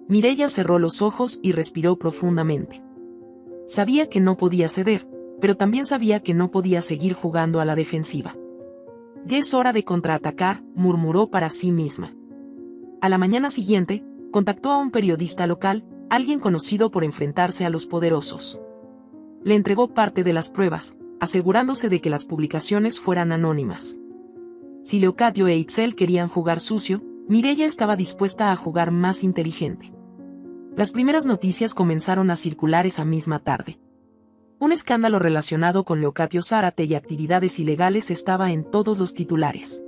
Speaker 1: Mireya cerró los ojos y respiró profundamente. Sabía que no podía ceder, pero también sabía que no podía seguir jugando a la defensiva. Es hora de contraatacar, murmuró para sí misma. A la mañana siguiente, contactó a un periodista local, alguien conocido por enfrentarse a los poderosos. Le entregó parte de las pruebas, asegurándose de que las publicaciones fueran anónimas. Si Leocadio e Itzel querían jugar sucio, Mireya estaba dispuesta a jugar más inteligente. Las primeras noticias comenzaron a circular esa misma tarde. Un escándalo relacionado con Leocadio Zárate y actividades ilegales estaba en todos los titulares.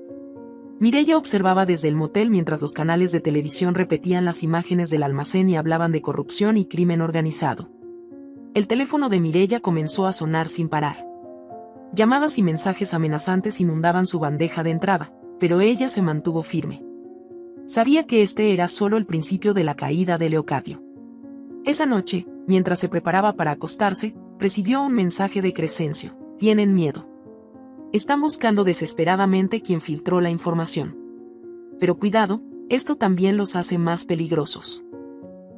Speaker 1: Mireya observaba desde el motel mientras los canales de televisión repetían las imágenes del almacén y hablaban de corrupción y crimen organizado. El teléfono de Mireya comenzó a sonar sin parar. Llamadas y mensajes amenazantes inundaban su bandeja de entrada, pero ella se mantuvo firme. Sabía que este era solo el principio de la caída de Leocadio. Esa noche, mientras se preparaba para acostarse, recibió un mensaje de Crescencio: tienen miedo. Están buscando desesperadamente quien filtró la información. Pero cuidado, esto también los hace más peligrosos.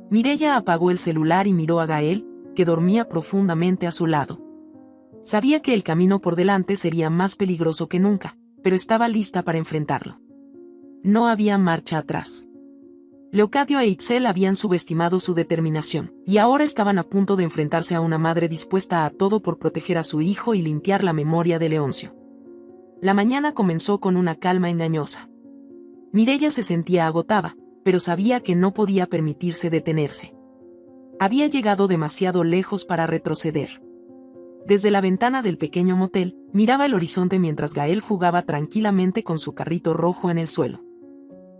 Speaker 1: Mireya apagó el celular y miró a Gael, que dormía profundamente a su lado. Sabía que el camino por delante sería más peligroso que nunca, pero estaba lista para enfrentarlo. No había marcha atrás. Leocadio e Itzel habían subestimado su determinación, y ahora estaban a punto de enfrentarse a una madre dispuesta a todo por proteger a su hijo y limpiar la memoria de Leoncio. La mañana comenzó con una calma engañosa. Mireya se sentía agotada, pero sabía que no podía permitirse detenerse. Había llegado demasiado lejos para retroceder. Desde la ventana del pequeño motel, miraba el horizonte mientras Gael jugaba tranquilamente con su carrito rojo en el suelo.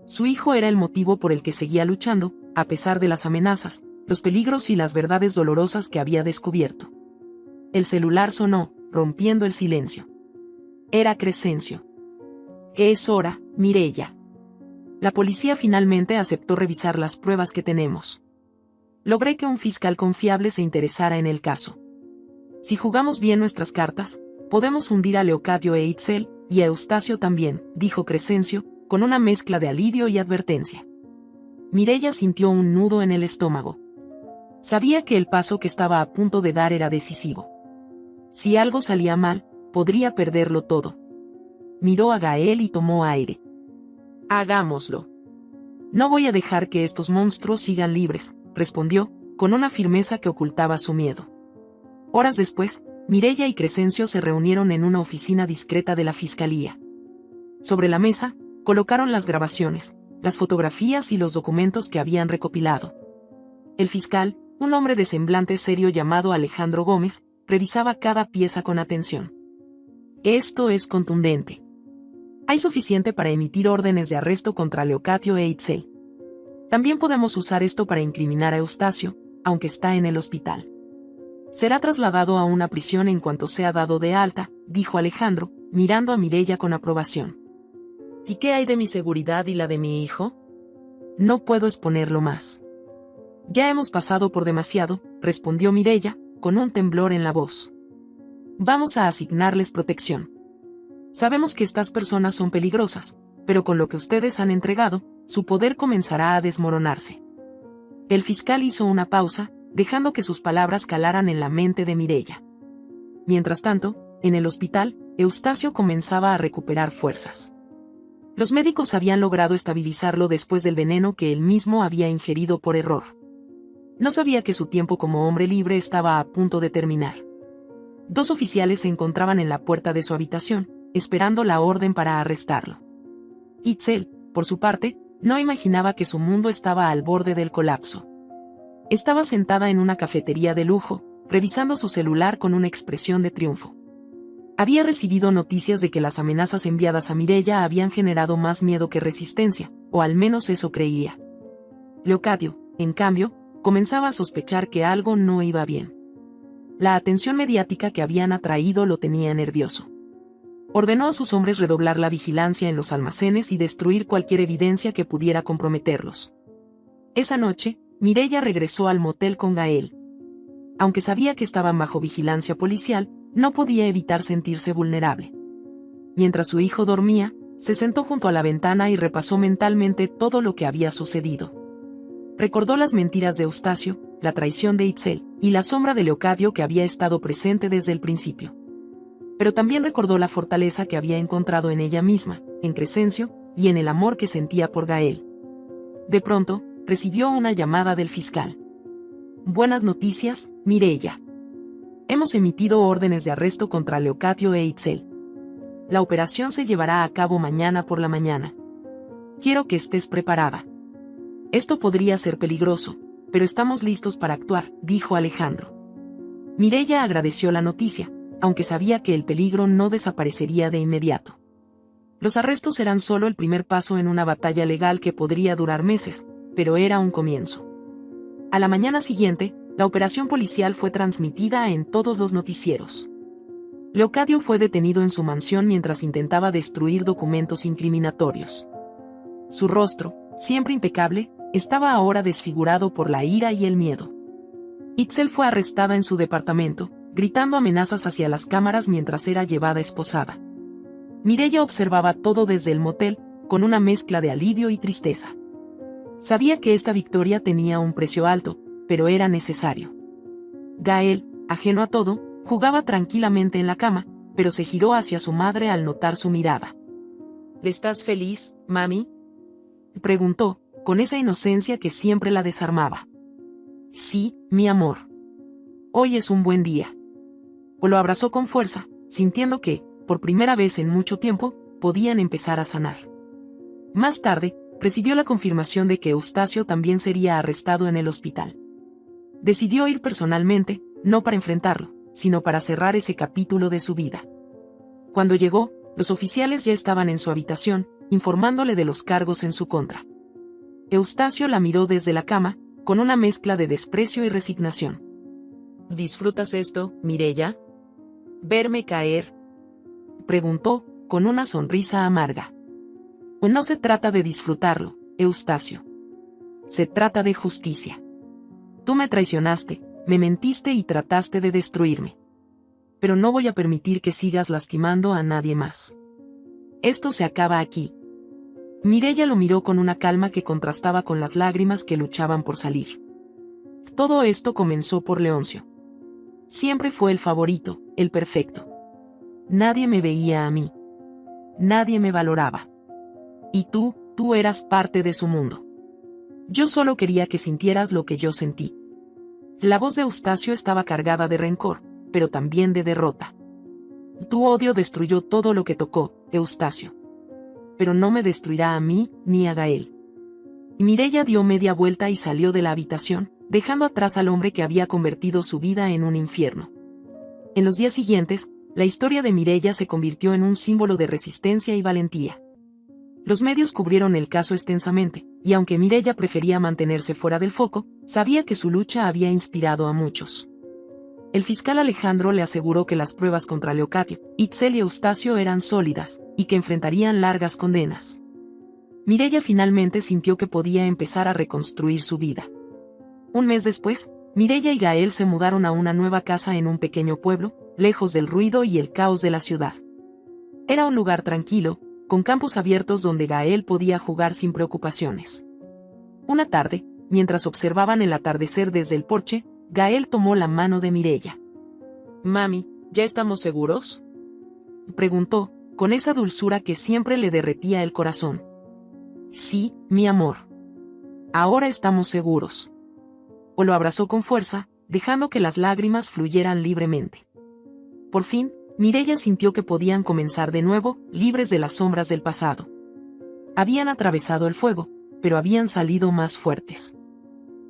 Speaker 1: Su hijo era el motivo por el que seguía luchando, a pesar de las amenazas, los peligros y las verdades dolorosas que había descubierto. El celular sonó, rompiendo el silencio. Era Crescencio. Es hora, Mireya. La policía finalmente aceptó revisar las pruebas que tenemos. Logré que un fiscal confiable se interesara en el caso. Si jugamos bien nuestras cartas, podemos hundir a Leocadio e Itzel, y a Eustacio también, dijo Crescencio, con una mezcla de alivio y advertencia. Mireya sintió un nudo en el estómago. Sabía que el paso que estaba a punto de dar era decisivo. Si algo salía mal, podría perderlo todo. Miró a Gael y tomó aire. Hagámoslo. No voy a dejar que estos monstruos sigan libres, respondió, con una firmeza que ocultaba su miedo. Horas después, Mireya y Crescencio se reunieron en una oficina discreta de la fiscalía. Sobre la mesa, colocaron las grabaciones, las fotografías y los documentos que habían recopilado. El fiscal, un hombre de semblante serio llamado Alejandro Gómez, revisaba cada pieza con atención. Esto es contundente. Hay suficiente para emitir órdenes de arresto contra Leocadio e Itzel. También podemos usar esto para incriminar a Eustacio, aunque está en el hospital. Será trasladado a una prisión en cuanto sea dado de alta, dijo Alejandro, mirando a Mireya con aprobación. ¿Y qué hay de mi seguridad y la de mi hijo? No puedo exponerlo más. Ya hemos pasado por demasiado, respondió Mireya, con un temblor en la voz. Vamos a asignarles protección. Sabemos que estas personas son peligrosas, pero con lo que ustedes han entregado, su poder comenzará a desmoronarse. El fiscal hizo una pausa, dejando que sus palabras calaran en la mente de Mireya. Mientras tanto, en el hospital, Eustacio comenzaba a recuperar fuerzas. Los médicos habían logrado estabilizarlo después del veneno que él mismo había ingerido por error. No sabía que su tiempo como hombre libre estaba a punto de terminar. 2 oficiales se encontraban en la puerta de su habitación, esperando la orden para arrestarlo. Itzel, por su parte, no imaginaba que su mundo estaba al borde del colapso. Estaba sentada en una cafetería de lujo, revisando su celular con una expresión de triunfo. Había recibido noticias de que las amenazas enviadas a Mireya habían generado más miedo que resistencia, o al menos eso creía. Leocadio, en cambio, comenzaba a sospechar que algo no iba bien. La atención mediática que habían atraído lo tenía nervioso. Ordenó a sus hombres redoblar la vigilancia en los almacenes y destruir cualquier evidencia que pudiera comprometerlos. Esa noche, Mireya regresó al motel con Gael. Aunque sabía que estaban bajo vigilancia policial, no podía evitar sentirse vulnerable. Mientras su hijo dormía, se sentó junto a la ventana y repasó mentalmente todo lo que había sucedido. Recordó las mentiras de Eustacio, la traición de Itzel, y la sombra de Leocadio que había estado presente desde el principio. Pero también recordó la fortaleza que había encontrado en ella misma, en Crescencio, y en el amor que sentía por Gael. De pronto, recibió una llamada del fiscal. Buenas noticias, Mireya. Hemos emitido órdenes de arresto contra Leocadio e Itzel. La operación se llevará a cabo mañana por la mañana. Quiero que estés preparada. Esto podría ser peligroso, pero estamos listos para actuar, dijo Alejandro. Mireya agradeció la noticia, aunque sabía que el peligro no desaparecería de inmediato. Los arrestos eran solo el primer paso en una batalla legal que podría durar meses, pero era un comienzo. A la mañana siguiente, la operación policial fue transmitida en todos los noticieros. Leocadio fue detenido en su mansión mientras intentaba destruir documentos incriminatorios. Su rostro, siempre impecable, estaba ahora desfigurado por la ira y el miedo. Itzel fue arrestada en su departamento, gritando amenazas hacia las cámaras mientras era llevada esposada. Mireya observaba todo desde el motel, con una mezcla de alivio y tristeza. Sabía que esta victoria tenía un precio alto, pero era necesario. Gael, ajeno a todo, jugaba tranquilamente en la cama, pero se giró hacia su madre al notar su mirada.
Speaker 2: ¿Estás feliz, mami?,
Speaker 1: preguntó, con esa inocencia que siempre la desarmaba. Sí, mi amor. Hoy es un buen día. O lo abrazó con fuerza, sintiendo que, por primera vez en mucho tiempo, podían empezar a sanar. Más tarde, recibió la confirmación de que Eustacio también sería arrestado en el hospital. Decidió ir personalmente, no para enfrentarlo, sino para cerrar ese capítulo de su vida. Cuando llegó, los oficiales ya estaban en su habitación, informándole de los cargos en su contra. Eustacio la miró desde la cama, con una mezcla de desprecio y resignación.
Speaker 2: ¿Disfrutas esto, Mireya? ¿Verme caer?,
Speaker 1: preguntó, con una sonrisa amarga. Pues no se trata de disfrutarlo, Eustacio. Se trata de justicia. Tú me traicionaste, me mentiste y trataste de destruirme. Pero no voy a permitir que sigas lastimando a nadie más. Esto se acaba aquí. Mireya lo miró con una calma que contrastaba con las lágrimas que luchaban por salir. Todo esto comenzó por Leoncio. Siempre fue el favorito, el perfecto. Nadie me veía a mí. Nadie me valoraba. Y tú eras parte de su mundo. Yo solo quería que sintieras lo que yo sentí. La voz de Eustacio estaba cargada de rencor, pero también de derrota. Tu odio destruyó todo lo que tocó, Eustacio. Pero no me destruirá a mí, ni a Gael. Y Mireya dio media vuelta y salió de la habitación, dejando atrás al hombre que había convertido su vida en un infierno. En los días siguientes, la historia de Mireya se convirtió en un símbolo de resistencia y valentía. Los medios cubrieron el caso extensamente, y aunque Mireya prefería mantenerse fuera del foco, sabía que su lucha había inspirado a muchos. El fiscal Alejandro le aseguró que las pruebas contra Leocadio, Itzel y Eustacio eran sólidas, y que enfrentarían largas condenas. Mireya finalmente sintió que podía empezar a reconstruir su vida. Un mes después, Mireya y Gael se mudaron a una nueva casa en un pequeño pueblo, lejos del ruido y el caos de la ciudad. Era un lugar tranquilo, con campos abiertos donde Gael podía jugar sin preocupaciones. Una tarde, mientras observaban el atardecer desde el porche, Gael tomó la mano de Mireya.
Speaker 2: Mami, ¿ya estamos seguros?,
Speaker 1: preguntó, con esa dulzura que siempre le derretía el corazón. Sí, mi amor. Ahora estamos seguros. O lo abrazó con fuerza, dejando que las lágrimas fluyeran libremente. Por fin, Mireya sintió que podían comenzar de nuevo, libres de las sombras del pasado. Habían atravesado el fuego, pero habían salido más fuertes.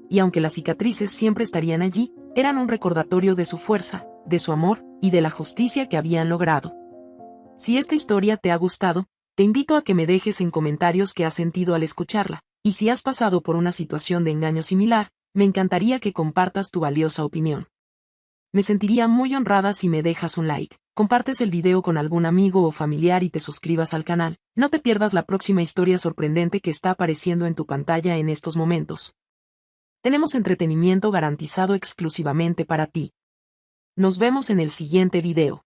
Speaker 1: Y aunque las cicatrices siempre estarían allí, eran un recordatorio de su fuerza, de su amor, y de la justicia que habían logrado. Si esta historia te ha gustado, te invito a que me dejes en comentarios qué has sentido al escucharla, y si has pasado por una situación de engaño similar, me encantaría que compartas tu valiosa opinión. Me sentiría muy honrada si me dejas un like, compartes el video con algún amigo o familiar y te suscribas al canal. No te pierdas la próxima historia sorprendente que está apareciendo en tu pantalla en estos momentos. Tenemos entretenimiento garantizado exclusivamente para ti. Nos vemos en el siguiente video.